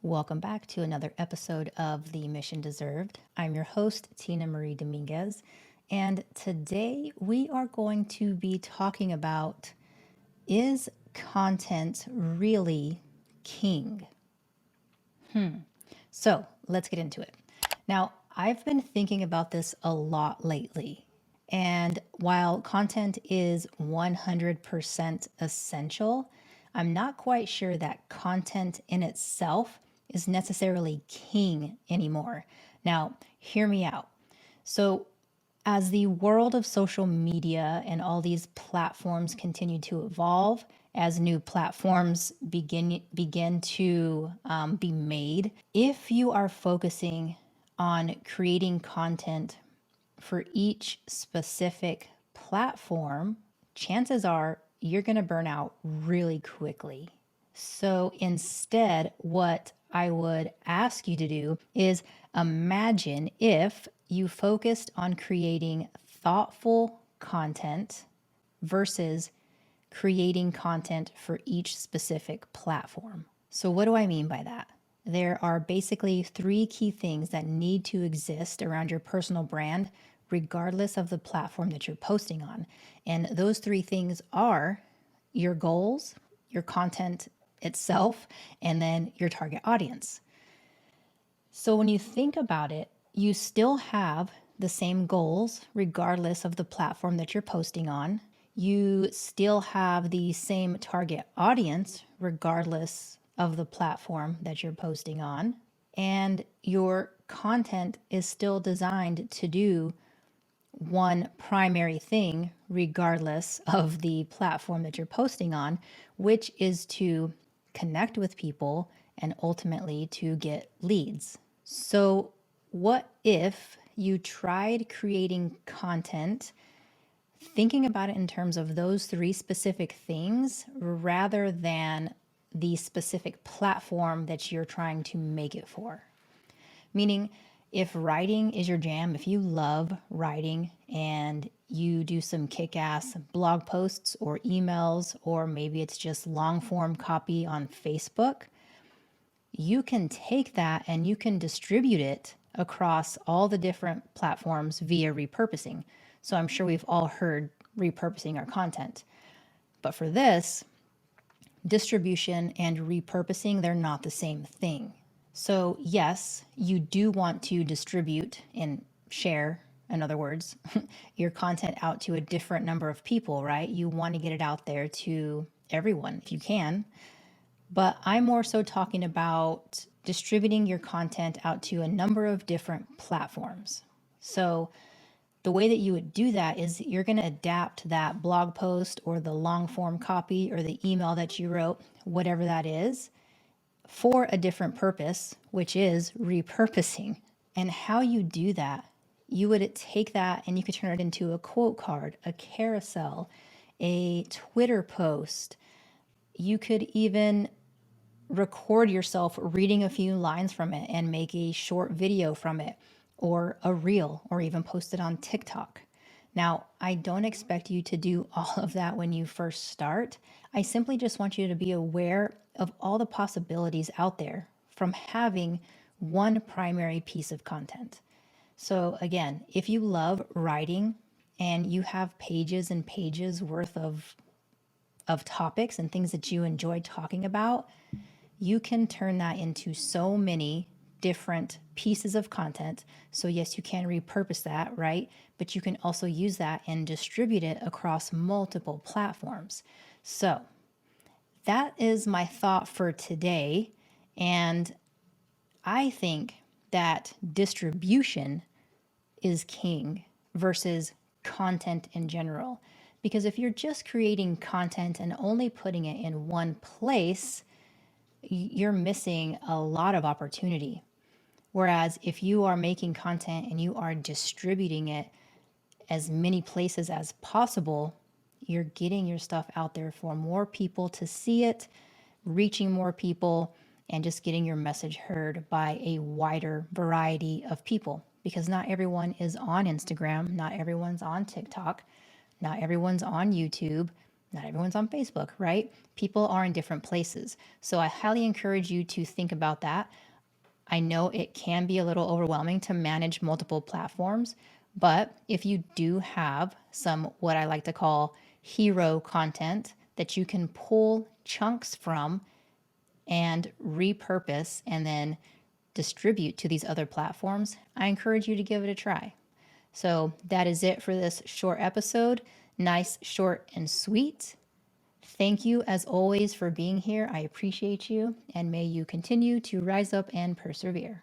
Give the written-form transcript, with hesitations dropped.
Welcome back to another episode of The Mission Deserved. I'm your host, Tina Marie Dominguez, and today we are going to be talking about, is content really king? So let's get into it. Now, I've been thinking about this a lot lately. And while content is 100% essential, I'm not quite sure that content in itself is necessarily king anymore. Now, hear me out. So, as the world of social media and all these platforms continue to evolve, as new platforms begin to be made, if you are focusing on creating content for each specific platform, chances are you're going to burn out really quickly. So instead, what I would ask you to do is imagine if you focused on creating thoughtful content versus creating content for each specific platform. So, what do I mean by that? There are basically three key things that need to exist around your personal brand, regardless of the platform that you're posting on. And those three things are your goals, your content itself, and then your target audience. So when you think about it, you still have the same goals regardless of the platform that you're posting on. You still have the same target audience regardless of the platform that you're posting on. And your content is still designed to do one primary thing regardless of the platform that you're posting on, which is to connect with people and ultimately to get leads. So, what if you tried creating content thinking about it in terms of those three specific things rather than the specific platform that you're trying to make it for? Meaning, if writing is your jam, if you love writing and you do some kick ass blog posts or emails, or maybe it's just long form copy on Facebook, you can take that and you can distribute it across all the different platforms via repurposing. So I'm sure we've all heard repurposing our content. But for this, distribution and repurposing, they're not the same thing. So, yes, you do want to distribute and share, in other words, your content out to a different number of people, right? You want to get it out there to everyone if you can. But I'm more so talking about distributing your content out to a number of different platforms. So, the way that you would do that is you're going to adapt that blog post or the long form copy or the email that you wrote, whatever that is, for a different purpose, which is repurposing. And how you do that, you would take that and you could turn it into a quote card, a carousel, a Twitter post. You could even record yourself reading a few lines from it and make a short video from it, or a reel, or even post it on TikTok. Now, I don't expect you to do all of that when you first start. I simply just want you to be aware of all the possibilities out there from having one primary piece of content. So, again, if you love writing and you have pages and pages worth of topics and things that you enjoy talking about, you can turn that into so many different pieces of content. So, yes, you can repurpose that, right? But you can also use that and distribute it across multiple platforms. So, that is my thought for today. And I think that distribution is king versus content in general. Because if you're just creating content and only putting it in one place, you're missing a lot of opportunity. Whereas if you are making content and you are distributing it as many places as possible, you're getting your stuff out there for more people to see it, reaching more people, and just getting your message heard by a wider variety of people. Because not everyone is on Instagram, not everyone's on TikTok, not everyone's on YouTube, Not everyone's on Facebook, right? People are in different places. So I highly encourage you to think about that. I know it can be a little overwhelming to manage multiple platforms, but if you do have some what I like to call hero content that you can pull chunks from and repurpose and then distribute to these other platforms, I encourage you to give it a try. So that is it for this short episode. Nice, short, and sweet. Thank you as always for being here. I appreciate you, and may you continue to rise up and persevere.